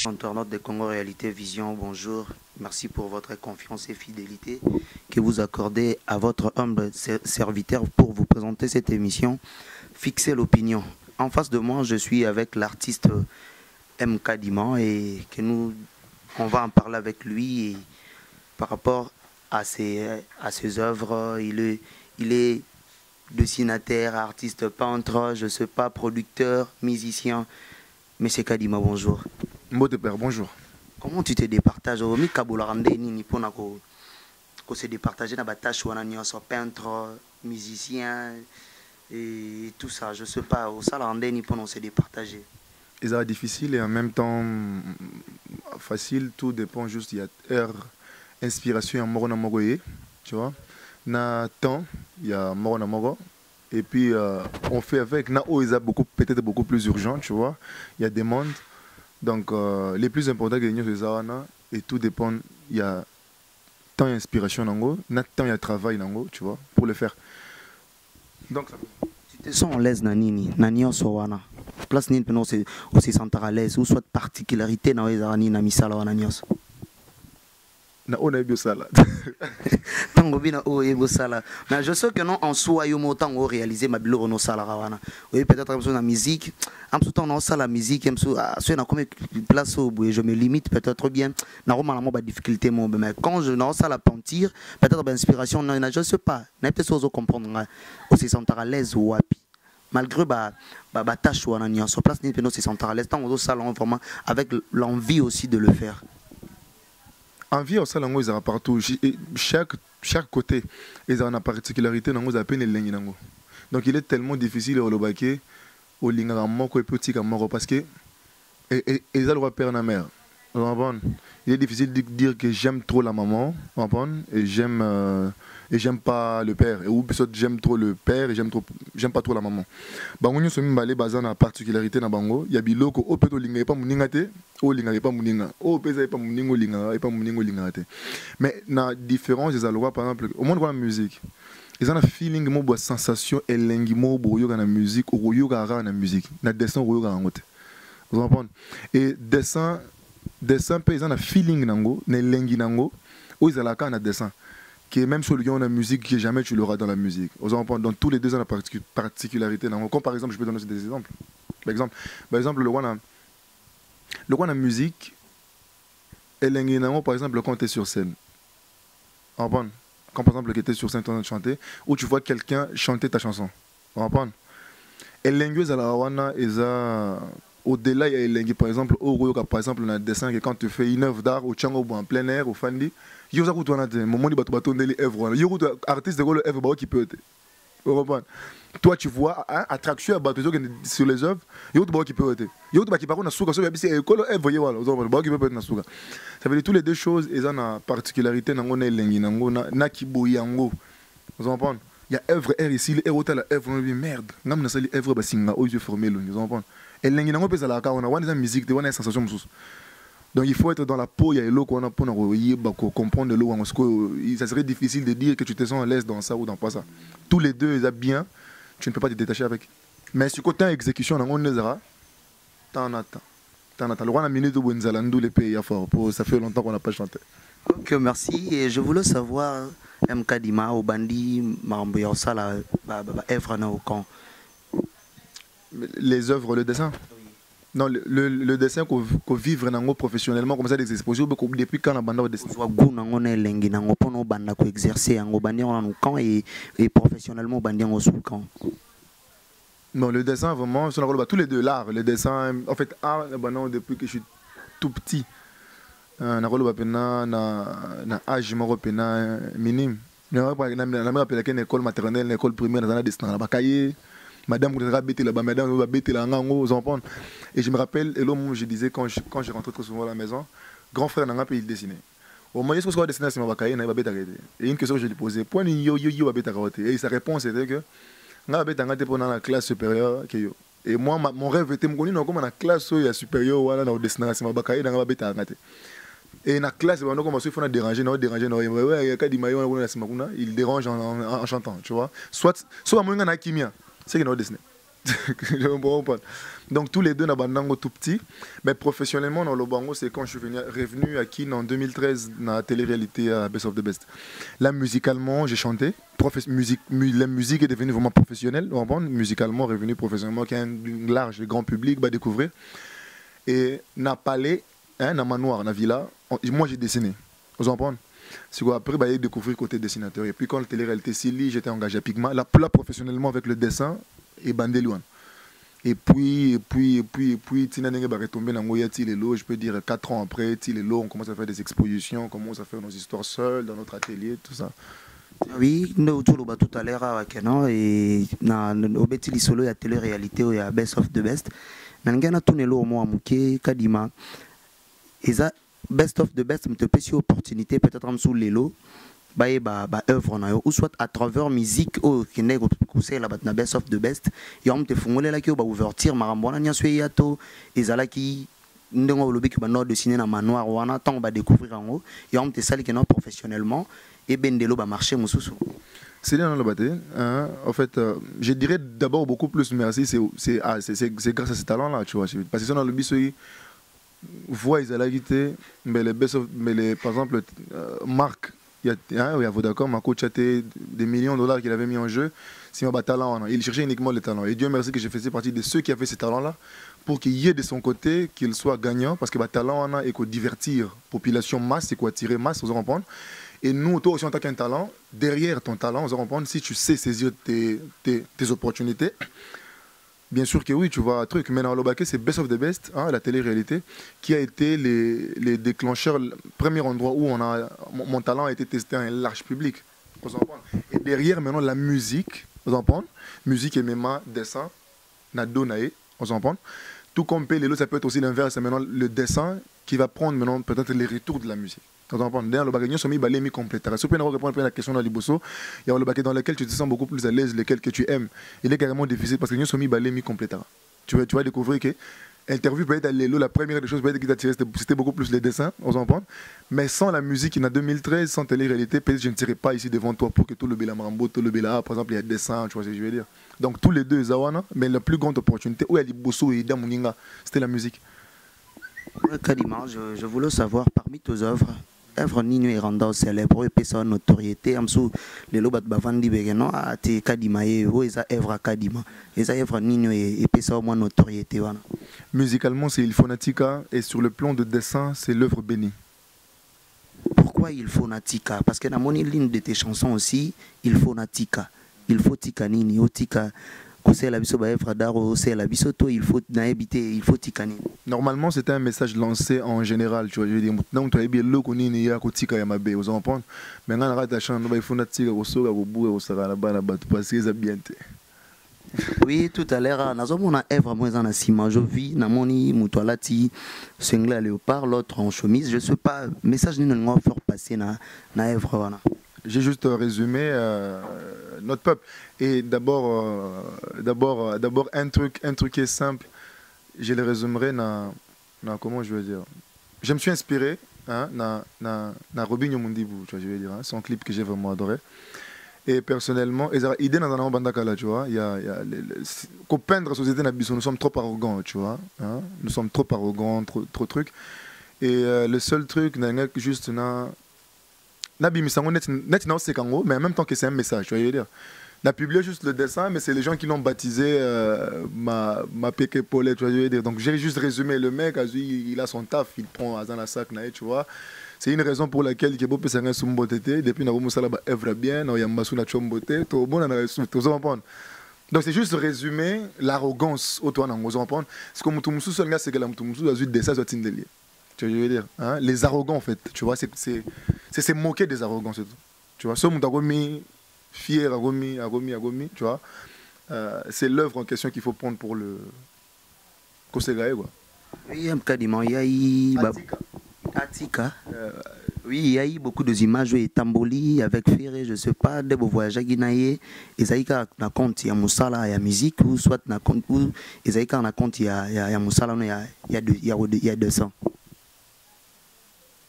internautes de Congo Réalité Vision, bonjour. Merci pour votre confiance et fidélité que vous accordez à votre humble serviteur pour vous présenter cette émission. Fixez l'opinion. En face de moi, je suis avec l'artiste MK Diman et on va en parler avec lui et par rapport à ses œuvres. Il est dessinateur, artiste, peintre, je ne sais pas, producteur, musicien. Monsieur Kadima, bonjour. Mot de père, bonjour. Comment tu te départages? Au Mikabola Ramdeni, pour se départager dans la tâche où on a peintre, musicien et tout ça. Je ne sais pas, au Salandeni, pour se départager. C'est difficile et en même temps facile, tout dépend juste, il y a heure, inspiration, il y a Morona Mogoye, tu vois. Na temps, il y a Morona Mogo. Et puis on fait avec, Nao est peut-être beaucoup plus urgent, tu vois. Il y a des mondes. Donc les plus importants que nous faisons, et tout dépend, il y a temps et inspiration, na temps il y a travail, tu vois, pour le faire. Donc ça. Tu te sens à l'aise, Nanini, Nani Sowana. Place Nin, on se sent à l'aise, ou soit particularité dans les années, Namisala, Nanios. Na on a eu ça là. Mais je sais que non en soi il y a autant de réaliser ma bilo no sala oui peut-être que la musique en tout temps non ça la musique sur na comme place au je me limite peut-être bien normalement pas difficulté mais quand je non ça la pentir peut-être inspiration non je sais pas n'importe chose comprendre aussi sentir à l'aise ou happy malgré tâche ou en sur place ni se sentir à l'aise tant au salon vraiment avec l'envie aussi de le faire. Envie au salon ils ont partout chaque côté ils ont une particularité dans à peine les langues. Donc il est tellement difficile au lobaké au lingara moko et petit comme moko parce que ils ont le droit père na mère. Il est difficile de dire que j'aime trop la maman, et j'aime pas le père. Ou peut-être j'aime trop le père et j'aime pas trop la maman. Bango nous sommes basés basant la particularité na bango. Il y a biloko au peut linga pas muningate, au linga pas muninga, au pesa pas muningo linga et pas muningo lingate. Mais na différence des alois par exemple au monde de la musique. Ils ont un feeling mo bo sensation et lengi mo bo yoga na musique ou yoga ra na musique. Na dessin yoga ngote. Vous comprenez? Et dessin ils ont un feeling nango, ne lengi nango, ou ils ont la canne à dessin. Qui est même sur le gars la musique que jamais tu l'auras dans la musique. Vous comprenez? Dans tous les deux ans la particularité nango. Comme par exemple, je peux donner des exemples. Par exemple, le roi la musique, et lengi nango par exemple quand tu es sur scène. Vous comprenez? Quand par exemple tu es sur scène en train de chanter, ou tu vois quelqu'un chanter ta chanson. Vous comprenez? Et lengi ils ont au-delà, il y a par exemple, par exemple, on a un dessin que quand tu fais une œuvre d'art au Tchango en plein air, au Fandi, il y a un moment où tu as des œuvres. Il y a un artiste de l'œuvre qui peut être. Toi, tu vois, attraction sur les œuvres, il y a un qui peut être. Il y a un qui peut être. Ça veut dire toutes les deux choses, ils ont une particularité, ils ont une vous comprenez? Il y a œuvre R ici, il y a œuvre merde. Il y a œuvre basinga où je formé vous comprenez? Et l'engi nango pesa la ka on a une musique, on a une sensation mususu. Donc il faut être dans la peau, il y a l'eau qu'on a pour comprendre l'eau parce que ça serait difficile de dire que tu te sens à l'aise dans ça ou dans pas ça. Tous les deux ils sont bien, tu ne peux pas te détacher avec. Mais sur côté exécution on a t'en attends. Le roi a minute où Nzalandou les pays à fort pour ça fait longtemps qu'on n'a pas chanté. Ok, merci. Et je voulais savoir MK Dima au bandi Maramboya Sala œuvre na au camp. Les œuvres, le dessin. Non, le dessin qu'on vivre professionnellement comme ça des expositions depuis quand la bande dessin. Soit goût nango na lengi nango pono banda ko exercer en bandi en camp et professionnellement bandi en sous camp. Non, le dessin vraiment sur la tous les deux l'art, le dessin en fait art depuis que je suis tout petit. Na rolo ba pena na âge mo pena minime. Na me rappelle qu'une école maternelle, une école primaire dans la dessin ba cahier. Madame va bêter la ngango aux enfants. Et je me rappelle, et l'homme, je disais quand je rentrais trop souvent à la maison, grand frère n'a pas il dessinait. Au moins, est-ce que je dessiner sur ma cahier, il va bêter. Et une question que je lui posais, point yo va bêter. Et sa réponse était que n'a bêter pendant la classe supérieure que yo. Et moi, mon rêve était comme la classe supérieure ou dans le dessin sur ma cahier, n'a bêter. Et la classe, on commence à déranger, il dérange en chantant, tu vois. Soit moi, on a kimia. C'est que nous dessinons. Je comprends pas. Donc tous les deux, nous tout petit. Mais professionnellement, dans le bango, c'est quand je suis revenu à Kin en 2013 dans la télé-réalité à Best of the Best. Là, musicalement, j'ai chanté. La musique est devenue vraiment professionnelle. Musicalement, revenu professionnellement, qui a un large et grand public va découvrir. Et dans palais, dans manoir, dans la villa, moi j'ai dessiné. Vous comprenez? C'est quoi après, j'ai découvert côté dessinateur. Et puis quand la télé-réalité Silly, j'étais engagé à Pigma. Là, professionnellement avec le dessin et Bandelouan. Et puis, Tina Nenge va retomber dans Moya Tilelo, je peux dire 4 ans après, Tilelo, on commence à faire des expositions, on commence à faire nos histoires seules dans notre atelier, tout ça. Oui, nous tout à l'heure et au Betty Solo, il y a télé-réalité, il y a Best of the Best. Nangana Tunelo, moi, Mouké, Kadima. Et ça, Best of the Best, me te pèse opportunité, peut-être sous l'élo. Œuvre ou soit à travers musique au Kenya conseil la Best of the Best et on te fongolé là qui va ouverture marambona nya sué yato ezalaki ndongo lobi ki bano dessiner na manoir wana tant va découvrir en haut et on te sali que non professionnellement et bendelo ba marché mususu. C'est bien dans le bâté. En fait, je dirais d'abord beaucoup plus merci, c'est grâce à ce talent là, tu vois, parce que c'est dans le bisoi voix ezalaki mais les best of, mais les par exemple Marc. Il y a Vodacom, ma coach a des millions de dollars qu'il avait mis en jeu. C'est un talent. Il cherchait uniquement le talent. Et Dieu merci que je faisais partie de ceux qui avaient ces talents-là pour qu'il y ait de son côté, qu'il soit gagnant. Parce que le talent, il faut divertir la population masse, il faut attirer masse, vous comprenez. Et nous, toi aussi, en tant qu'un talent, derrière ton talent, vous comprenez, si tu sais saisir tes opportunités, bien sûr que oui, tu vois un truc. Mais dans le baquet, c'est Best of the Best, la télé-réalité, qui a été les déclencheurs, le premier endroit où mon talent a été testé à un large public. Et derrière, maintenant, la musique, vous comprenez, musique et MMA, dessin, nado nae, vous comprenez. Tout comme Pélélo, ça peut être aussi l'inverse, c'est maintenant le dessin qui va prendre maintenant peut-être les retours de la musique. D'ailleurs, le bagage, nous sommes mis complète. Si vous pouvez répondre à la question dans l'Ibosso, il y a le bagage dans lequel tu te sens beaucoup plus à l'aise, lequel que tu aimes. Il est carrément difficile parce que nous sommes mis complète. Tu vas découvrir que l'interview peut être à l'élo, la première des choses peut être qui t'a tiré, c'était beaucoup plus les dessins, on s'en prend. Mais sans la musique, en 2013, sans télé-réalité, peut-être je ne serais pas ici devant toi pour que tout le Bela Marambo, tout le Bela, par exemple, il y a des dessins, tu vois ce que je veux dire. Donc tous les deux, Zawana, mais la plus grande opportunité, où il y a l'Ibosso et Damuninga, c'était la musique. Kadima, je voulais savoir, parmi tes œuvres Nino et Randa célèbre et sa notoriété amsou les lobat bavandi begeno a te Kadima et eza œuvre Kadima eza œuvre Nino et sa moins notoriété wana. Musicalement c'est Il Phonatica et sur le plan de dessin c'est l'œuvre bénie. Pourquoi Il Phonatica? Parce que dans mon ligne de tes chansons aussi Il Phonatica, il faut tika nini otika. Normalement, c'était un message lancé en général. Tu vois, je veux dire, donc tu as bien le connu ni ya kotika ya mabe, vous comprenez? Mais quand on a ta chanson, il faut natika kosoga kobuga kosaka na bana batu parce que ça bien. Oui, tout à l'heure, nous avons une œuvre moins en assima. Je vis, namoni mutualati, single à léopard, l'autre en chemise. Je ne sais pas, message ni non faire passer na œuvre wana. J'ai juste résumé notre peuple. Et d'abord un truc qui est simple, je le résumerai dans comment je veux dire. Je me suis inspiré dans Robinho Mundibu, tu vois, je veux dire, son clip que j'ai vraiment adoré. Et personnellement, idée dans un bandakala, tu vois, il y a qu'au peindre la société nous sommes trop arrogants, tu vois, nous sommes trop arrogants, trop trucs. Et le seul truc, juste mais en même temps que c'est un message, tu vois, je veux dire. On a publié juste le dessin, mais c'est les gens qui l'ont baptisé ma péké Paulette, tu vois, je veux dire. Donc j'ai juste résumé le mec, il a son taf, il prend dans la sac, tu vois. C'est une raison pour laquelle il y a beaucoup de gens qui sont depuis que œuvre bien, il y a Masuna Chombote, tout le monde. Donc c'est juste résumer l'arrogance autour de nous. C'est comme tout le monde, c'est que la Moutoumoussou a eu des dessin, soit Tindeli. Tu vois, je veux dire, les arrogants en fait, tu vois, c'est se moquer des arrogants, c'est tout. Tu vois, ce monde a remis fier, a remis, tu vois. C'est l'œuvre en question qu'il faut prendre pour le Kosegae, quoi. Oui, il y a eu Atika. Oui, il y a eu beaucoup d'images et Tamboli avec Ferré, je ne sais pas, de vos voyages à Guinaïe, et ça y est, na compte il y a Moussala, il y a musique, ou soit na compte, ou et ça y est, na compte il y a Moussala, il y a 200.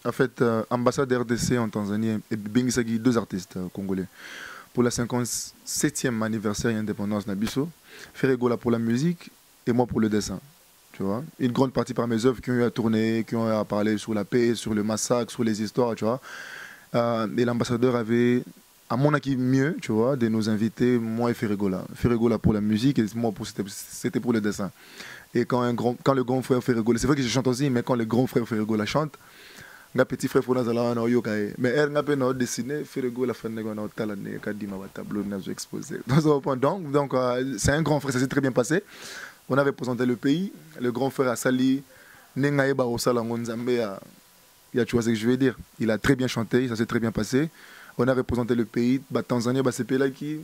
En fait, ambassadeur RDC en Tanzanie, et Bengisagi, 2 artistes congolais. pour la 57e anniversaire d'indépendance Nabiso, Ferregola pour la musique et moi pour le dessin. Tu vois, une grande partie par mes œuvres qui ont eu à tourner, qui ont eu à parler sur la paix, sur le massacre, sur les histoires, tu vois. Et l'ambassadeur avait, à mon avis, mieux, tu vois, de nous inviter, moi et Ferregola. Ferregola pour la musique et moi c'était pour le dessin. Et quand le grand frère Ferregola, c'est vrai que je chante aussi, mais quand le grand frère Ferregola chante, le petit frère Fonazala na yokae, mais elle n'a pas dessiné, Ferregola fait un talent, kadima tableau n'a exposé. Donc c'est un grand frère, ça s'est très bien passé. On a représenté le pays, le grand frère a sali, Nengaeba Osala Ngonzambe, tu vois ce que je veux dire. Il a très bien chanté, ça s'est très bien passé. On a représenté le pays, Tanzanie, c'est pays là qui.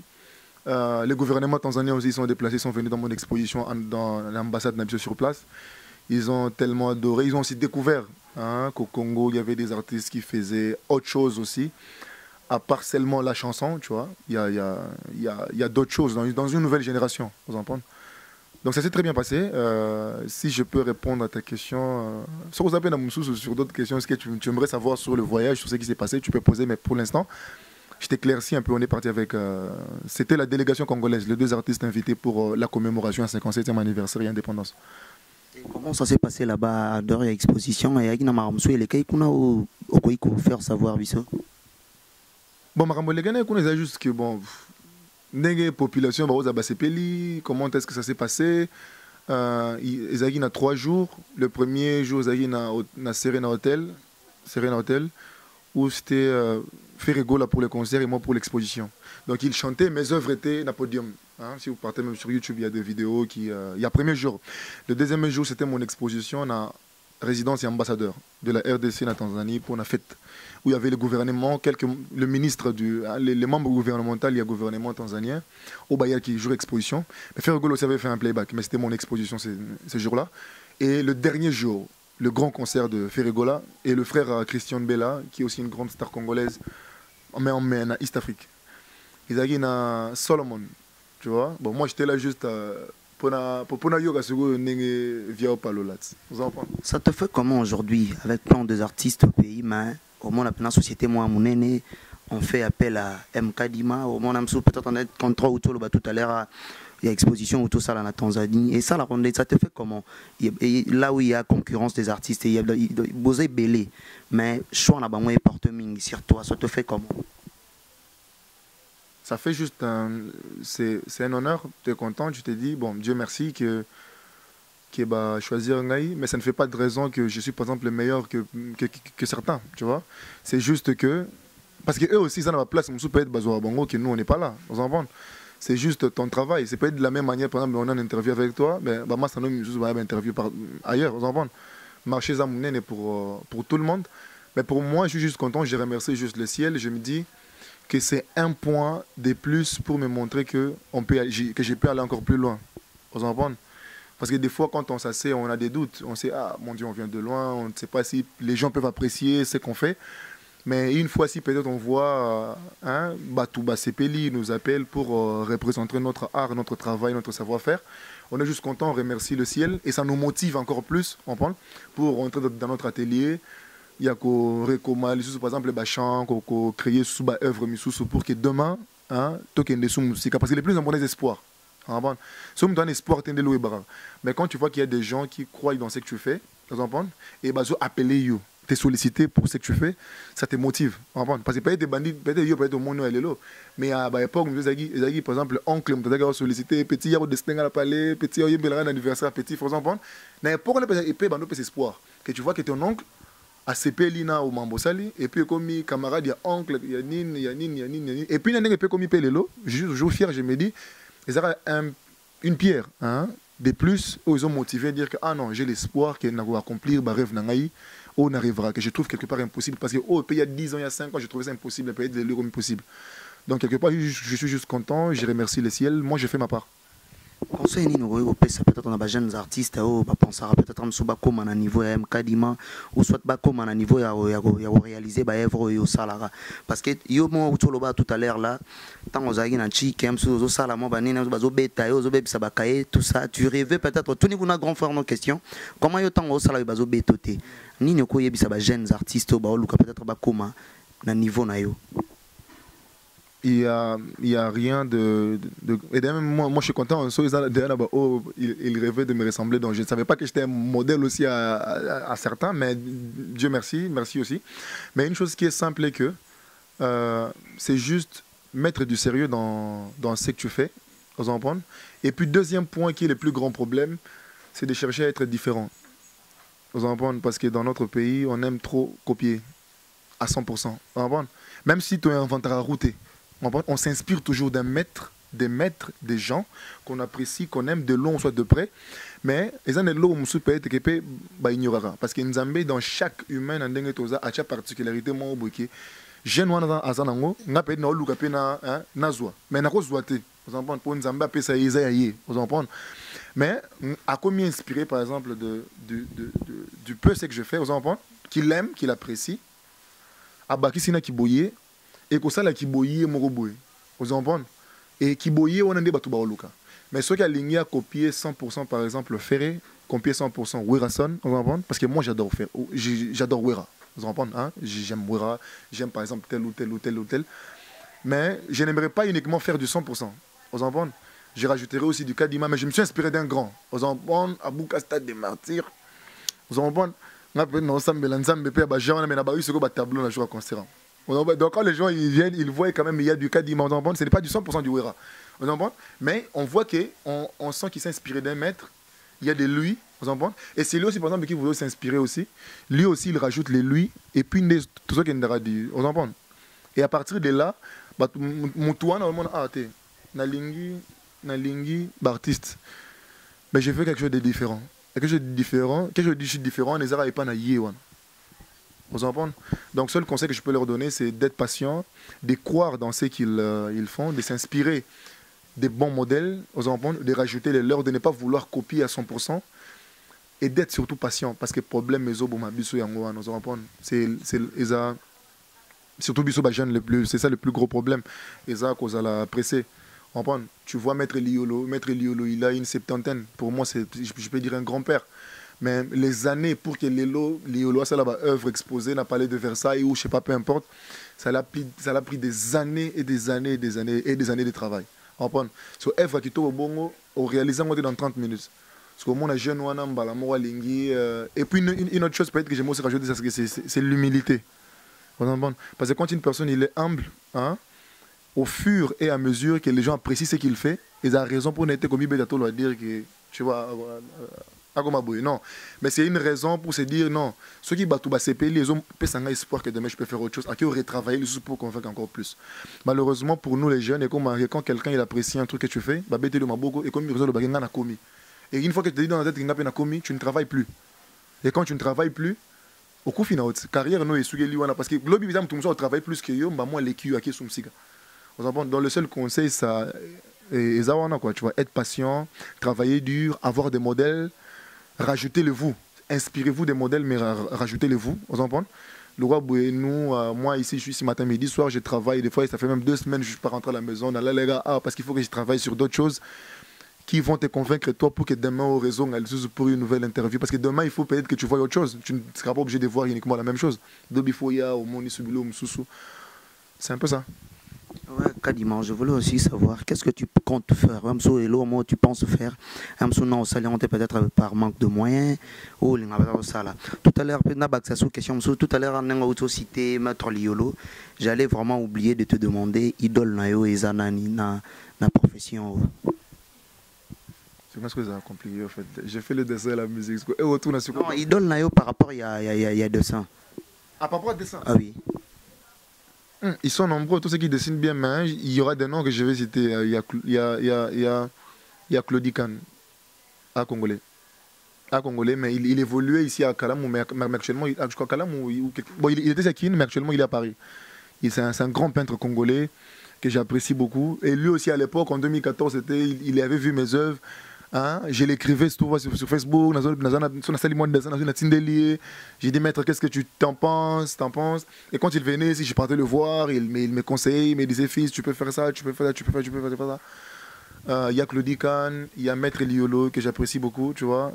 Les gouvernements tanzaniens aussi sont déplacés, sont venus dans mon exposition dans l'ambassade Nabio sur place. Ils ont tellement adoré, ils ont aussi découvert qu'au Congo, il y avait des artistes qui faisaient autre chose aussi, à part seulement la chanson, tu vois. Il y a d'autres choses dans une nouvelle génération, vous en pensez? Donc ça s'est très bien passé. Si je peux répondre à ta question, sur d'autres questions, est-ce que tu aimerais savoir sur le voyage, sur ce qui s'est passé, tu peux poser, mais pour l'instant, je t'éclaircis un peu. On est parti avec... C'était la délégation congolaise, les deux artistes invités pour la commémoration à 57e anniversaire et indépendance. Et comment ça s'est passé là-bas à Doria Exposition et à Guinamaramsou et les Kaikuna au Koïko faire savoir, Bisso? Bon, Marambo, les Ghanais, on est juste que, bon... Nenge population, comment est-ce que ça s'est passé? Ils ont 3 jours. Le premier jour, ils ont Serena Hotel, où c'était Ferregola pour le concert et moi pour l'exposition. Donc ils chantaient, mes œuvres étaient dans le podium. Si vous partez même sur YouTube, il y a des vidéos qui... il y a le premier jour. Le deuxième jour, c'était mon exposition dans résidence et ambassadeur de la RDC en Tanzanie pour une fête où il y avait le gouvernement, le ministre, les membres gouvernementaux, il y a le gouvernement tanzanien, au Bayard qui joue exposition. Mais Ferregola aussi avait fait un playback, mais c'était mon exposition ce jour-là. Et le dernier jour, le grand concert de Ferregola et le frère Christian Bella, qui est aussi une grande star congolaise, mais en East Afrique. Ils avaient na Solomon, tu vois. Bon, moi j'étais là juste ça te fait comment aujourd'hui, avec plein de artistes au pays, mais au moins la société, moi, mon aîné, on fait appel à Mkadima, au moins peut-être on est contre ou tout à l'heure, il y a exposition ou tout ça en Tanzanie, et ça, ça te fait comment? Et là où il y a concurrence des artistes, il y a Bosé Belé, mais choix n'a pas moins porte ming sur toi, ça te fait comment? Ça fait juste c'est un honneur, tu es content, tu te dis, bon, Dieu merci que choisir Ngaï, mais ça ne fait pas de raison que je suis par exemple le meilleur que certains, tu vois. C'est juste que, parce qu'eux aussi, ils ont la place, peut être Bazoa Bongo, que nous, on n'est pas là, on s'en vend. C'est juste ton travail, c'est pas de la même manière, par exemple, on a une interview avec toi, mais moi, ça nous une interview ailleurs, on s'en vend. Marcher à mon pour tout le monde, mais pour moi, je suis juste content, je remercie juste le ciel, je me dis que c'est un point de plus pour me montrer que je peux aller encore plus loin. Vous en comprenez? Parce que des fois, quand on s'assied, on a des doutes. On sait, ah mon Dieu, on vient de loin, on ne sait pas si les gens peuvent apprécier ce qu'on fait. Mais une fois, si peut-être on voit Batouba Sepeli nous appelle pour représenter notre art, notre travail, notre savoir-faire, on est juste content, on remercie le ciel et ça nous motive encore plus, on pense, pour rentrer dans notre atelier. Il y a par exemple les chants, créer sous œuvre pour que demain, parce que les plus importants espoirs. Si on a un espoir, mais quand tu vois qu'il y a des gens qui croient dans ce que tu fais, et appeler you, te solliciter pour ce que tu fais, ça te motive. Parce que peut-être des bandits, peut-être au monde, mais à l'époque, par exemple, oncle, on sollicité, petit, il y a des destin à la palais, petit, il y a un anniversaire, petit, par exemple, n'importe quel espoir. Que tu vois que ton oncle, à CP Lina au Mambosali, et puis comme camarade, il y a oncle, il y a Nine, et puis il y a comme Pelelo, je suis fier, je me dis, ils ont une pierre de plus, où ils ont motivé à dire que, ah non, j'ai l'espoir qu'ils vont accomplir ma rêve Nangaï, on arrivera, que je trouve quelque part impossible, parce que il y a 10 ans, il y a 5 ans, je trouvais ça impossible, peut-être de l'euro impossible. Donc quelque part, je suis juste content, je remercie le ciel, moi j'ai fait ma part. Conseil ni nous peut-être on a des jeunes artistes penser peut-être am suba comme à niveau ya Mkadima ou soit ba comme à niveau ya réaliser ba œuvre yo salara parce que yo mo utoloba tout à l'heure là tant aux agina chi kem so sala mo ba nina bazo beta yo zo bebisa ba kaye tout ça tu rêvais peut-être tout niveau na grand frère nos questions comment yo tant au sala bazo betoté ni ne ko yebisa ba jeunes artistes ba luka peut-être ba comme na niveau na yo. il y a rien et même moi, je suis content. Il rêvait de me ressembler. Donc, je ne savais pas que j'étais un modèle aussi à certains, mais Dieu merci, merci aussi. Mais une chose qui est simple est que c'est juste mettre du sérieux dans ce que tu fais, vous en prendre. Et puis, deuxième point qui est le plus grand problème, c'est de chercher à être différent. Vous en prendre, parce que dans notre pays, on aime trop copier à 100%. Vous en prendre. Même si tu es inventeur à router. On s'inspire toujours d'un maître, des maîtres, des gens qu'on apprécie, qu'on aime de loin, soit de près. Mais les années là où je peux être capable, ignorera. Parce que nous avons dans chaque humain, à chaque particularité, moi, je ne sais pas si mais mais à combien inspiré par exemple du peu ce que je fais, qu'il aime, qu'il apprécie, à Bakisina qui boye et que ça la qui boye moroboye, vous entendez? Et qui boye on a des bateaux baoluka. Mais ceux qui a ligné à copier 100% par exemple Ferré, copier 100% Werason, vous entendez? Parce que moi j'adore faire, j'adore Wera. Vous comprenez, hein? J'aime Wera, j'aime par exemple tel ou tel ou tel ou tel. Mais je n'aimerais pas uniquement faire du 100%. Vous comprenez? Je rajouterai aussi du Kadima, mais je me suis inspiré d'un grand. Vous comprenez? Abou Stade des Martyrs. Vous comprenez? Donc quand les gens ils viennent, ils voient quand même il y a du Kadima. Vous comprenez? Ce n'est pas du 100% du Wera. Vous comprenez? Mais on voit qu'on sent qu'il s'est inspiré d'un maître. Il y a des lui. Vous en et c'est lui aussi, par exemple, qui voulait s'inspirer aussi. Lui aussi, il rajoute les lui. Et puis, tout ça qu'il a dit. Vous en et à partir de là, mon toit, normalement, nalingi, artiste. Mais j'ai fait quelque chose de différent. Quelque chose de différent, les arabes pas na yéwan. Vous en comprenez? Donc, seul conseil que je peux leur donner, c'est d'être patient, de croire dans ce qu'ils font, de s'inspirer des bons modèles, vous en comprenez, de rajouter les leurs, de ne pas vouloir copier à 100%. Et d'être surtout patient, parce que le problème, c'est surtout c'est ça le plus gros problème. Pressé. Tu vois Maître Liolo, il a une septantaine. Pour moi, je peux dire un grand-père. Mais les années pour que Liolo ça là œuvre exposée, n'a parlé de Versailles ou je sais pas, peu importe, ça l'a pris des années et des années et des années et des années de travail. Sur œuvre qui au bongo, au réalisant dans 30 minutes. Parce que moi, jeune, et puis une autre chose peut-être que j'aime aussi rajouter, c'est l'humilité. Parce que quand une personne il est humble, hein, au fur et à mesure que les gens apprécient ce qu'il fait, ils ont raison pour n'être comme Ibédato leur dire que, tu vois, non. Mais c'est une raison pour se dire non. Ceux qui battent CP, les hommes ont espoir que demain je peux faire autre chose, à qui aurait travaillé pour convaincre encore plus. Malheureusement pour nous les jeunes, et comme quand quelqu'un il apprécie un truc que tu fais, et comme il résout le bagage, a commis. Et une fois que tu te dis dans la tête qu'il n'a pas commis, tu ne travailles plus. Et quand tu ne travailles plus, au coup final, carrière nous est sugeli parce que l'objet bizarre tout le monde travaille plus que yo, moi les qui sont musique. Dans le seul conseil ça et ça quoi, tu vois, être patient, travailler dur, avoir des modèles, rajouter le vous, inspirez-vous des modèles mais rajoutez le vous, vous comprenez? Le roi nous, moi ici je suis ici matin midi soir, je travaille des fois ça fait même 2 semaines je ne suis pas rentré à la maison, là les gars parce qu'il faut que je travaille sur d'autres choses qui vont te convaincre toi pour que demain au réseau pour une nouvelle interview. Parce que demain, il faut peut-être que tu vois autre chose. Tu ne seras pas obligé de voir uniquement la même chose. C'est un peu ça. Ouais, Kadima, je voulais aussi savoir qu'est-ce que tu comptes faire. Comment tu penses faire? Non, peut-être par manque de moyens. Tout à l'heure, tout à l'heure, on a cité Maître Liolo. J'allais vraiment oublier de te demander, idole Nayo et Zanani, na profession. C'est moi ce que ça a compliqué en fait. J'ai fait le dessin et la musique. Et retourne sur non, idole Nayo par rapport il y a 200. Ah, par rapport à dessin? Ah oui. Ils sont nombreux, tous ceux qui dessinent bien, mais il y aura des noms que je vais citer. Il y a Claudie Khan, à Congolais. À Congolais, mais il évoluait ici à Kalamou, mais actuellement, je crois Kalamou, bon, il était à Kin, mais actuellement il est à Paris. C'est un grand peintre congolais que j'apprécie beaucoup. Et lui aussi à l'époque, en 2014, il avait vu mes œuvres. Hein? Je l'écrivais sur Facebook, j'ai dit maître, qu'est-ce que tu t'en penses? Et quand il venait, si je partais le voir, il me conseillait, il me disait fils, tu peux faire ça, tu peux faire ça, tu peux faire ça. Il y a Claudie Khan, il y a Maître Liolo que j'apprécie beaucoup, tu vois.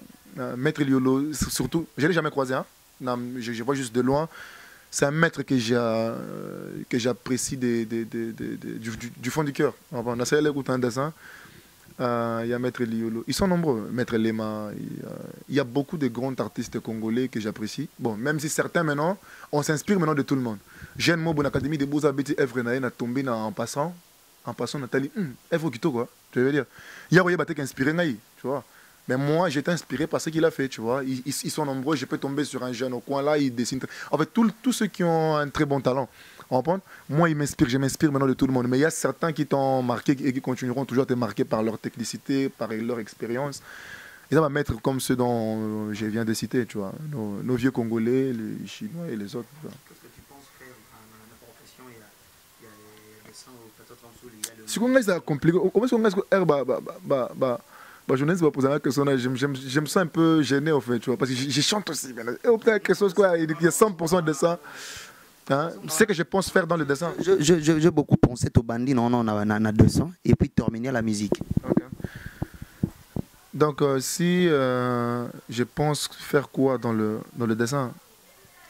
Maître Liolo, surtout, je ne l'ai jamais croisé, hein? Non, je vois juste de loin. c'est un maître que j'apprécie du fond du cœur. On a essayé d'écouter un dessin. Il y a Maître Liolo. Ils sont nombreux. Maître Lema. Il y a beaucoup de grands artistes congolais que j'apprécie. Bon, même si certains maintenant, on s'inspire maintenant de tout le monde. Jeanne Mobo, l'Académie des Beaux-Arts, Betty Evre, n'a tombé en passant. En passant, Nathalie, Evre Kito, quoi. Tu veux dire. Il y a Royer qui inspiré, tu vois. Mais moi, j'étais inspiré par ce qu'il a fait, tu vois. Ils sont nombreux, je peux tomber sur un jeune au coin là, il dessine. En fait, tous ceux qui ont un très bon talent, moi, je m'inspire maintenant de tout le monde. Mais il y a certains qui t'ont marqué et qui continueront toujours à te marquer par leur technicité, par leur expérience. Et ça va mettre comme ceux dont je viens de citer, tu vois. Nos vieux Congolais, les Chinois et les autres. Qu'est-ce que tu penses faire dans la profession? Il y a des sons peut-être en dessous, il y a le... Si on est compliqué, comment est-ce qu'on est je ne sais pas poser la question, je me sens un peu gêné en fait, tu vois, parce que je chante aussi. Et peut-être quelque chose, quoi, il y a 100% de ça. Hein, c'est ce que je pense faire dans le dessin. J'ai beaucoup pensé au bandit, non, on a 200, et puis terminer la musique. Okay. Donc, si je pense faire quoi dans le dessin?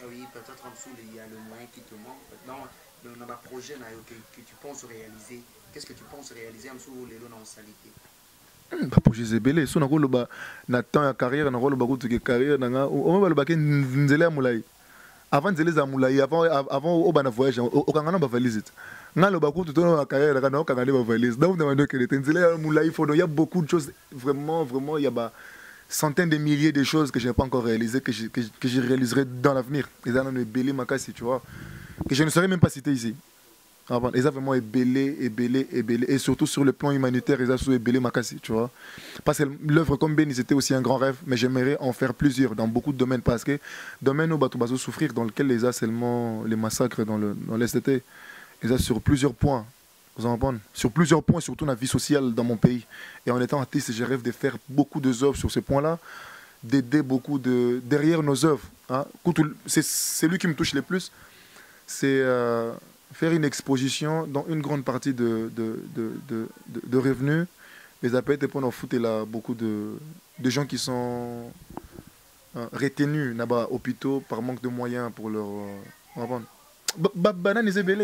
Oui, peut-être en dessous, il y a le moyen qui te manque. Dans le projet que tu penses réaliser, qu'est-ce que tu penses réaliser en dessous les lots en salité? Projet zebele so nakolo ba na temps ya carrière nakolo ba kutu ke carrière nanga o ba lo ba ke nzela mulai avant nzela za mulai avant o ba na voyage o kangana ba valise ngalo ba kutu to na carrière kana o kangana ba valise donc demande que nzela mulai il y a beaucoup de choses vraiment il y a ba centaines de milliers de choses que je n'ai pas encore réalisées que je réaliserai dans l'avenir et dans le belé makasi tu vois que je ne saurais même pas citer ici. Ils ont vraiment ébellé, et surtout sur le plan humanitaire, ils ont ébellé Makassi, tu vois. Parce que l'œuvre comme Béni, c'était aussi un grand rêve, mais j'aimerais en faire plusieurs dans beaucoup de domaines, parce que domaine où Batoubazo souffrir, dans lequel les seulement les massacres dans l'STT, ils ont sur plusieurs points, vous en comprenez, sur plusieurs points, surtout dans la vie sociale dans mon pays. Et en étant artiste, je rêve de faire beaucoup d'œuvres sur ces points-là, d'aider beaucoup derrière nos œuvres. Hein. C'est celui qui me touche le plus, c'est... faire une exposition dans une grande partie de revenus. Les appels étaient pour nous foutre là beaucoup de gens qui sont retenus là-bas hôpitaux par manque de moyens pour leur...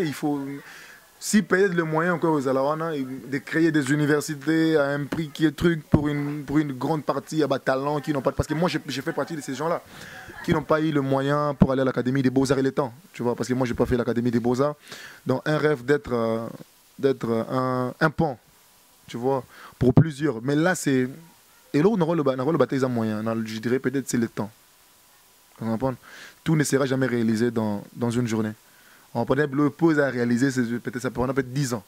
il faut... Si payer le moyen encore aux Alawana, de créer des universités à un prix qui est truc pour une grande partie à talent qui n'ont pas... Parce que moi, j'ai fait partie de ces gens-là qui n'ont pas eu le moyen pour aller à l'Académie des Beaux-Arts et le temps. Tu vois, parce que moi, je n'ai pas fait l'Académie des Beaux-Arts. Donc, un rêve d'être un pont, tu vois, pour plusieurs. Mais là, c'est... Et là, on aura le baptême en moyen. Je dirais peut-être c'est le temps. Tout ne sera jamais réalisé dans une journée. On peut le pause à réaliser, peut-être ça prendra peut-être 10 ans.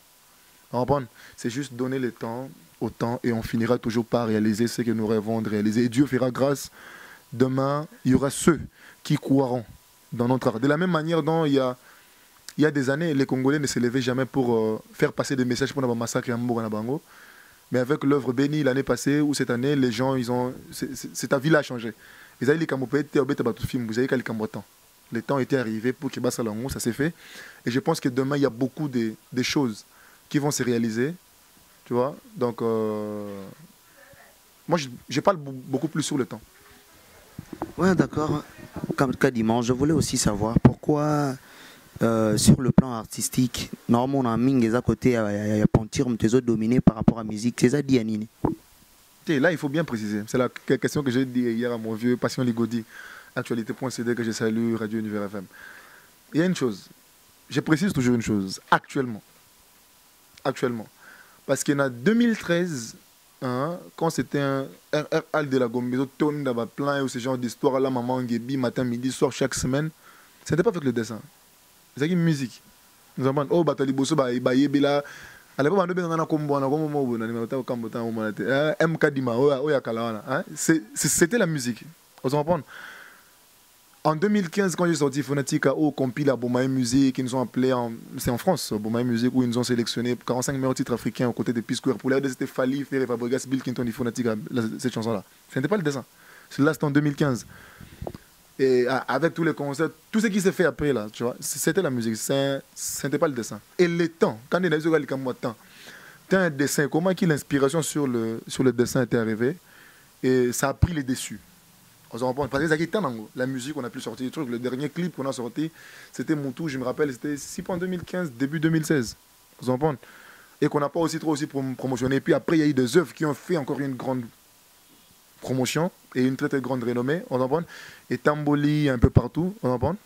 C'est juste donner le temps au temps et on finira toujours par réaliser ce que nous rêvons de réaliser. Et Dieu fera grâce. Demain, il y aura ceux qui croiront dans notre art. De la même manière dont il y a des années, les Congolais ne se levaient jamais pour faire passer des messages pour le massacre à Mbouranabango. Mais avec l'œuvre Béni l'année passée ou cette année, les gens, ta ville a changé. Ils avaient les le temps était arrivé pour que Bassalango, ça s'est fait. Et je pense que demain, il y a beaucoup de choses qui vont se réaliser. Tu vois. Donc, moi, je parle beaucoup plus sur le temps. Ouais, d'accord. Comme cas dimanche, je voulais aussi savoir pourquoi, sur le plan artistique, normalement, on a mis à côté, il y a Pontir, mais dominé par rapport à la musique. C'est ça, Dianini. Là, il faut bien préciser. C'est la question que j'ai dit hier à mon vieux Passion Ligodi. Actualité.cd que je salue, Radio Univers FM. Il y a une chose, je précise toujours une chose, actuellement. Parce qu'en 2013, hein, quand c'était un RR de la Gombezo, tourne dans plein, ou ce genre d'histoire là, maman, Ngebi, matin, midi, soir, chaque semaine, ce n'était pas avec le dessin. C'est une musique. Nous avons oh, Batali Bosso, Bayebila. À l'époque, c'était la musique. Vous comprenez? En 2015, quand j'ai sorti Phonetic au compil à Bomaye Music, ils nous ont appelé, c'est en France, Bomaye Music, où ils nous ont sélectionné 45 meilleurs titres africains aux côtés de P-Square. Pour l'aide, c'était Fali, Ferre, Fabregas, Bill Clinton et Phonetic, cette chanson-là. Ce n'était pas le dessin. Là, c'était en 2015. Et avec tous les concerts, tout ce qui s'est fait après, là, tu vois, c'était la musique. Ce n'était pas le dessin. Et le temps, quand il y a eu un dessin, comment l'inspiration sur le dessin était arrivée, et ça a pris les dessus. On se rend compte. Parce que la musique, on a pu sortir des trucs. Le dernier clip qu'on a sorti, c'était Moutou, je me rappelle, c'était 6 en 2015, début 2016. On se rend compte. Et qu'on n'a pas aussi trop aussi promotionné. Et puis après, il y a eu des œuvres qui ont fait encore une grande promotion et une très très grande renommée. On se rend compte. Et Tamboli un peu partout. On se rend compte.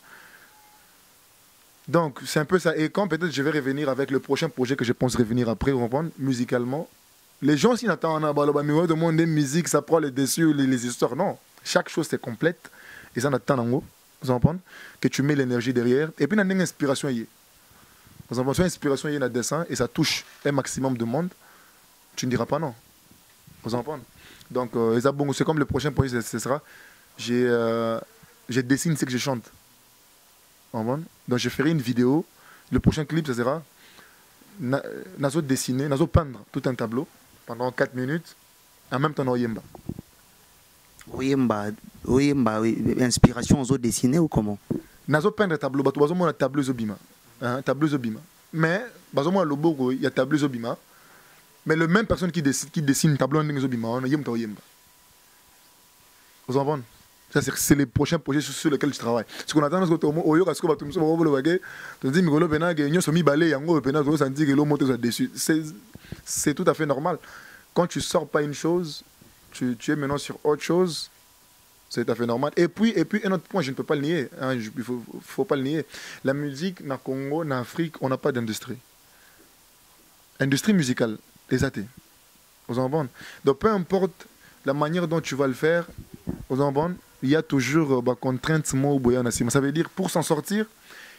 Donc, c'est un peu ça. Et quand peut-être je vais revenir avec le prochain projet que je pense revenir après, on va musicalement, les gens, s'ils attendent un de monde de musique, ça prend les dessus, les histoires. Non. Chaque chose, c'est complète. Et ça, on attend en haut. Vous comprenez? Que tu mets l'énergie derrière. Et puis, on a une inspiration. Vous comprenez? Une inspiration, il y a un dessin et ça touche un maximum de monde. Tu ne diras pas non. Vous comprenez? Donc, c'est comme le prochain projet, ce sera. Je dessine ce que je chante. Donc je ferai une vidéo. Le prochain clip, ça sera Nazo dessiner, Nazo peindre tout un tableau pendant 4 minutes. En même temps, Oyemba. Oyemba, inspiration aux autres dessiner ou comment? Nazo peindre tableau, bato bazo mona tableau zobima. Tableau zobima. Mais bazo mona lobo il y a tableau zobima. Mais le même personne qui dessine tableau zobima, on yemba oyemba. Vous en comprenez? C'est les prochains projets sur lesquels je travaille. Ce qu'on attend, c'est que Oyo Kasko Batum so Bolo Bagé, tu dis Migolo Pena, Genyo Somi Balé, Yango Pena, tu senti que l'eau monte dessus. C'est tout à fait normal. Quand tu sors pas une chose, tu es maintenant sur autre chose, c'est tout à fait normal. Et puis un autre point, je ne peux pas le nier, hein, il faut pas le nier. La musique, dans le Congo, en Afrique, on n'a pas d'industrie. Industrie musicale, les athées. Vous en comprenez? Donc peu importe la manière dont tu vas le faire, vous en comprenez? Il y a toujours contraintes. Ça veut dire, pour s'en sortir,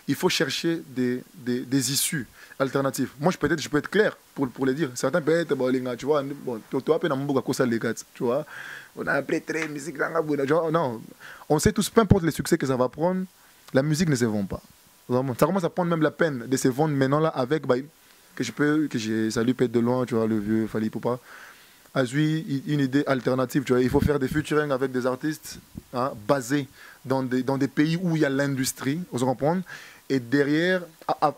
il faut chercher des issues alternatives. Moi, je peux être clair pour les dire. Certains peuvent être, tu vois, tu vois, on a appelé très musique. Non, on sait tous, peu importe les succès que ça va prendre, la musique ne se vend pas. Ça commence à prendre même la peine de se vendre maintenant là avec, que j'ai salué peut-être de loin, tu vois, le vieux Fali Poupa. A eu une idée alternative. Tu vois. Il faut faire des featuring avec des artistes basés dans des pays où il y a l'industrie, vous comprenez. Et derrière,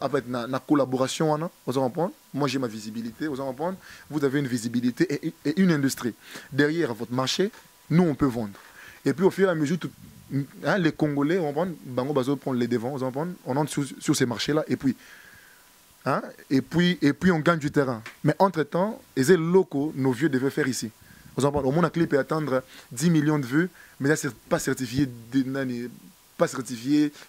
avec la collaboration, vous comprenez. Moi, j'ai ma visibilité, vous comprenez. Vous avez une visibilité et une industrie. Derrière votre marché, nous, on peut vendre. Et puis, au fur et à mesure, les Congolais, vous comprenez, Bango Bazo prend les devants, vous comprenez. On entre sur ces marchés-là. Et puis on gagne du terrain. Mais entre-temps, les locaux, nos vieux devaient faire ici. Au moins, un clip peut atteindre 10 millions de vues, mais là, c'est pas certifié,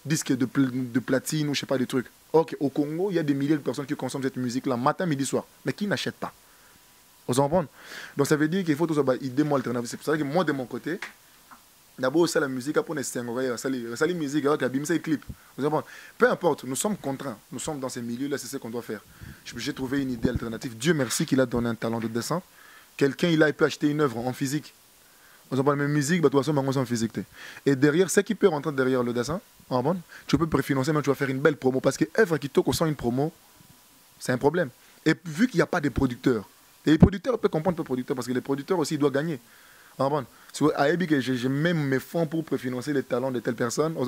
disque de platine ou je sais pas, des trucs. Ok, au Congo, il y a des milliers de personnes qui consomment cette musique-là, matin, midi, soir, mais qui n'achètent pas. Vous comprenez? Donc ça veut dire qu'il faut tout ça, des mots alternatifs. C'est pour ça que moi, de mon côté, d'abord, c'est la musique, après, c'est la musique, c'est le clip. Peu importe, nous sommes contraints. Nous sommes dans ces milieux-là, c'est ce qu'on doit faire. J'ai trouvé une idée alternative. Dieu merci qu'il a donné un talent de dessin. Quelqu'un, il peut acheter une œuvre en physique. On parle de musique, bah, toi, en physique. Et derrière, ce qui peut rentrer derrière le dessin, tu peux préfinancer, mais tu vas faire une belle promo. Parce que œuvre qui toque sans une promo, c'est un problème. Et vu qu'il n'y a pas de producteurs, et les producteurs peuvent comprendre les producteurs, parce que les producteurs aussi, ils doivent gagner. J'ai même mes fonds pour préfinancer les talents de telle personne. Tout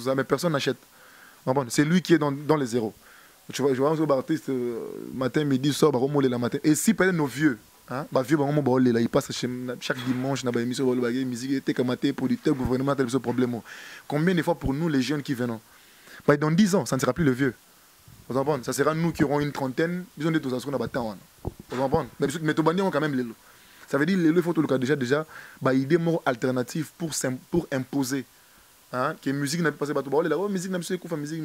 ça, mais personne n'achète. C'est lui qui est dans les zéros. Tu vois, je vois un artiste matin, midi, soir, la matin. Et si peut-être nos vieux, ils passent chaque dimanche, musique, producteur, gouvernement, tel problème. Combien de fois pour nous, les jeunes qui viennent? Dans 10 ans, ça ne sera plus le vieux. Ça sera nous qui aurons une trentaine, disons de tout ça, ce qu'on a battu. Vous comprenez? Mais tout quand même les lots. Ça veut dire les lots, il faut tout le cas déjà idée alternative pour imposer. Que musique n'a pas passé la musique n'a pas musique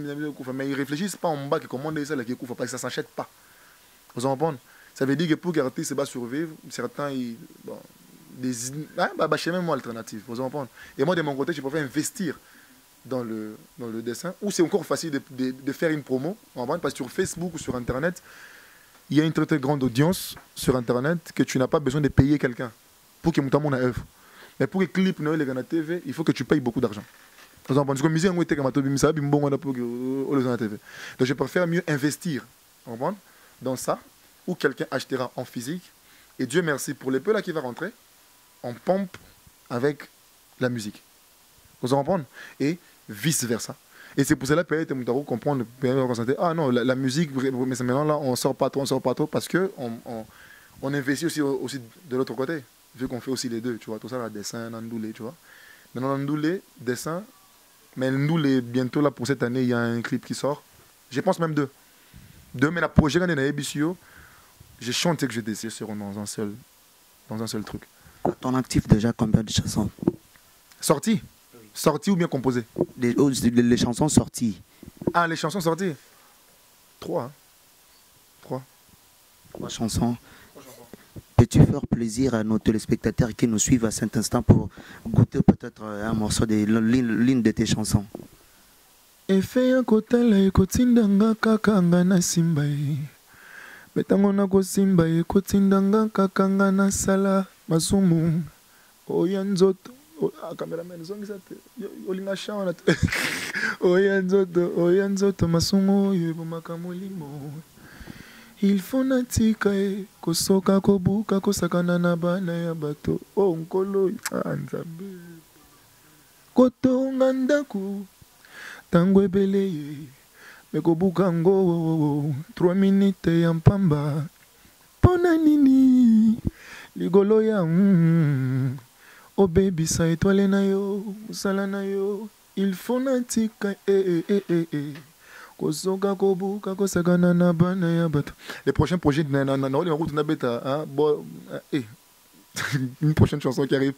mais ils réfléchissent pas en bas que comment ça là qui parce que ça s'achète pas. Vous comprenez? Ça veut dire que pour qu'un artiste va survivre, certains chez même moi alternative. Vous comprenez? Et moi de mon côté, je préfère investir dans le dessin, où c'est encore facile de faire une promo, parce que sur Facebook ou sur Internet, il y a une très très grande audience sur Internet que tu n'as pas besoin de payer quelqu'un pour que mon œuvre. Mais pour que clip Noël et TV, il faut que tu payes beaucoup d'argent. Donc je préfère mieux investir dans ça, où quelqu'un achètera en physique, et Dieu merci pour les peu là qui va rentrer, on pompe avec la musique. Vous comprenez? Et vice versa. Et c'est pour cela que peut-être vous comprendre, ah non, la musique, mais maintenant là, on sort pas trop, parce qu'on investit aussi de l'autre côté. vu qu'on fait aussi les deux, tu vois. Tout ça, là, dessin, Nandoulé, tu vois. Maintenant, Nandoulé, dessin. Mais Nandoulé, bientôt, là, pour cette année, il y a un clip qui sort. Je pense même deux. Deux, mais la projet, quand on est j'ai chanté que je désire sur dans un seul truc. À ton actif, déjà, combien de chansons? Sorti? Sorti ou bien composé? Les chansons sorties. Ah, les chansons sorties? 3. Hein. 3. 3 chansons. Peux-tu faire plaisir à nos téléspectateurs qui nous suivent à cet instant pour goûter peut-être un morceau de l'une de tes chansons? Efe ya kotala ekotindanga kaka nga na simba ye. Betango na kosimba ekotindanga kaka nga na sala masumu. Oya nzoto. Cameraman zongisa te. Olinga shawana te. Oya nzoto masumu yebomaka molimo. Il faut natika e kosoka kobuka kosakana na bana ya bato. Oh nkolo nzambe. Kotonga ndaku tango ebele ye. Mekobuka ngo 3 minutes ya mpamba. Pona nini ligolo ya oh baby sa étoile na yo musala na yo. Il faut natika kosoka kobuka kosakana na bana ya bato. Les prochains projets une prochaine chanson qui arrive,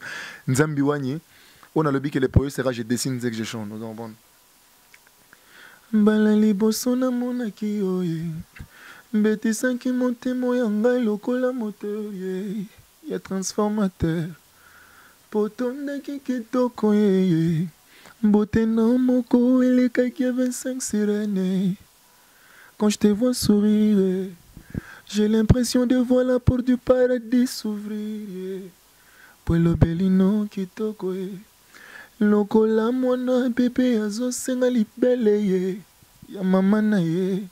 Nzambi Wanye. On a le but que les projets sera je dessine dès que je chante. Nous allons prendre. Mbala liboso na monaki yo ye. Mbetisaki motemo ya ngai lokola moteur ye. Ya transformateur. Potondaki kitoko ye. Beauté non moko elekaki ya 25 sirènes. Quand je te vois sourire, j'ai l'impression de voir la porte du paradis s'ouvrir. Puelo belino kitoko ye. Lokola mwana bébé azosenga libele ye. Ya mama na ye.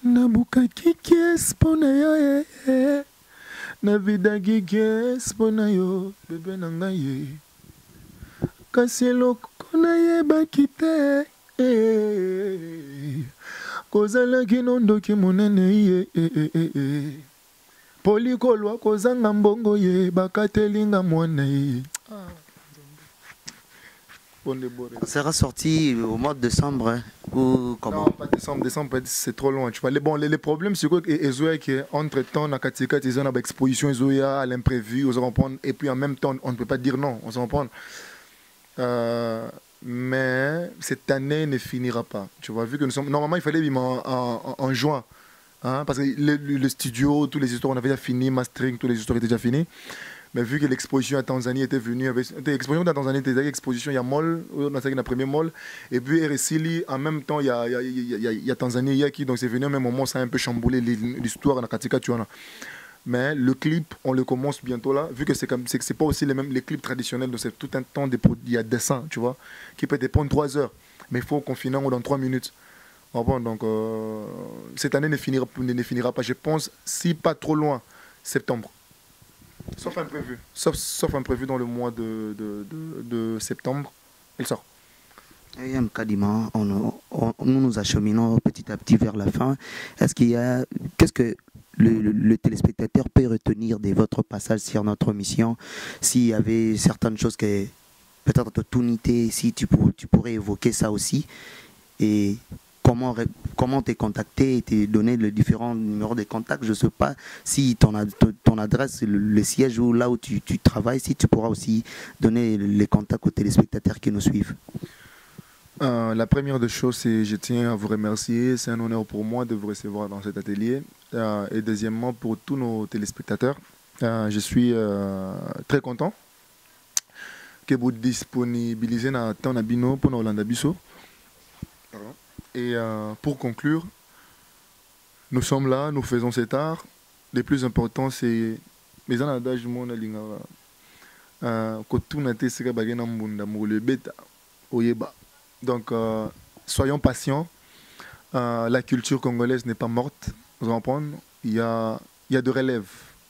Nabukaki kies pona yo ye. Navidaki kies pona yo bébé na ngai ye. Kasi eloko na yebaki te. Kozalaki nondoki monene ye. Polikolwa kozanga mbongo ye. Bakatelinga mwana ye. Ça sera sorti au mois de décembre hein, ou comment? Non, pas décembre. Décembre, c'est trop loin. Tu vois. Les problèmes, c'est que entre-temps, na katika, ils ont une exposition, ils ont à l'imprévu, on se reprend. Et puis en même temps, on ne peut pas dire non, on se reprend. Mais cette année ne finira pas. Tu vois, vu que nous sommes... Normalement, il fallait vivre en juin. Hein, parce que le studio, toutes les histoires, on avait déjà fini, mastering, toutes les histoires étaient déjà finies. Mais vu que l'exposition à Tanzanie était venue, l'exposition à Tanzanie était l'exposition, il y a Moll, on a la première Moll, et puis RSili, en même temps, il y a Tanzanie, il y a qui, donc c'est venu au même moment, ça a un peu chamboulé l'histoire dans Katika, tu vois. Mais le clip, on le commence bientôt là, vu que c'est pas aussi les clips traditionnels, donc c'est tout un temps, il y a dessin, tu vois, qui peut dépendre 3 heures, mais il faut qu'on finisse dans 3 minutes. Bon, donc, cette année ne finira pas, je pense, si pas trop loin, septembre. Sauf imprévu. Sauf imprévu dans le mois de septembre, elle sort. Kadima, nous nous acheminons petit à petit vers la fin. Qu'est-ce que le téléspectateur peut retenir de votre passage sur notre mission? S'il y avait certaines choses que peut-être tout unité, si tu pourrais évoquer ça aussi. Et comment te contacter et te donner les différents numéros de contact. Je ne sais pas si ton adresse, le siège ou là où tu travailles, si tu pourras aussi donner les contacts aux téléspectateurs qui nous suivent. La première des choses, c'est je tiens à vous remercier. C'est un honneur pour moi de vous recevoir dans cet atelier. Et deuxièmement, pour tous nos téléspectateurs, je suis très content que vous disponibilisez dans ton abino pour nous Hollande Bisso. Et pour conclure, nous sommes là, nous faisons cet art. Le plus important, c'est les anadages du monde. Donc, soyons patients. La culture congolaise n'est pas morte. Vous comprenez? Il y a de relève.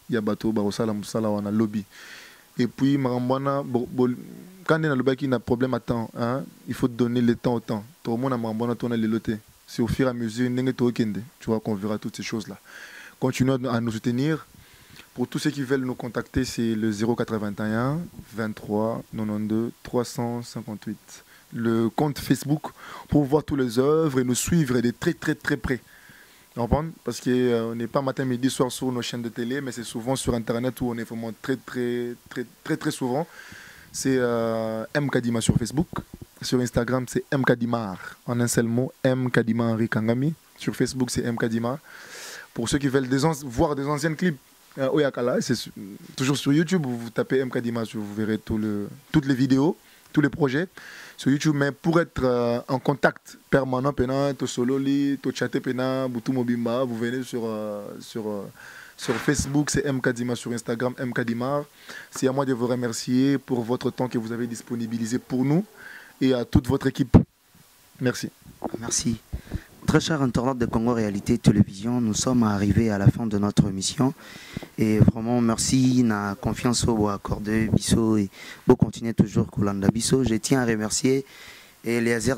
Il y a Bato, Barosala, Moussala, on a lobby. Et puis, Marambana, quand on a un problème à temps, hein, il faut donner le temps au temps. Tout le monde a Marambana, tourné les lotés. C'est au fur et à mesure, tu vois qu'on verra toutes ces choses-là. Continuez à nous soutenir. Pour tous ceux qui veulent nous contacter, c'est le 081 23 92 358. Le compte Facebook pour voir toutes les œuvres et nous suivre de très très très près. Parce qu'on n'est pas matin, midi, soir sur nos chaînes de télé, mais c'est souvent sur Internet où on est vraiment très souvent. C'est MKDima sur Facebook. Sur Instagram, c'est MKDimar. En un seul mot, MKDima Henri Kangami. Sur Facebook, c'est MKDima. Pour ceux qui veulent voir des anciens clips, Oyakala, c'est toujours sur YouTube. Vous tapez MKDima, vous verrez toutes les vidéos, tous les projets sur YouTube. Mais pour être en contact permanent, to sololi, to chatter pena, butu mobimba, vous venez sur Facebook, c'est MKDima, sur Instagram, MKDimar. C'est à moi de vous remercier pour votre temps que vous avez disponibilisé pour nous et à toute votre équipe. Merci. Merci. Très chers internautes de Congo Réalité Télévision, nous sommes arrivés à la fin de notre émission. Et vraiment, merci na confiance au accordé Bisso et vous continuez toujours Kolanda Bisso. Je tiens à remercier Eliezer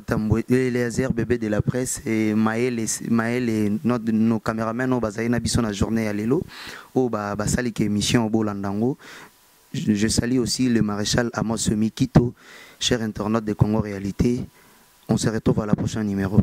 bébé de la presse et Maël et nos caméramans au Bazaïna Bisso na journée à l'élo au Basali qui émission au Bolandango. Je salue aussi le maréchal Amos Mikito, chers internautes de Congo Réalité. On se retrouve à la prochaine numéro.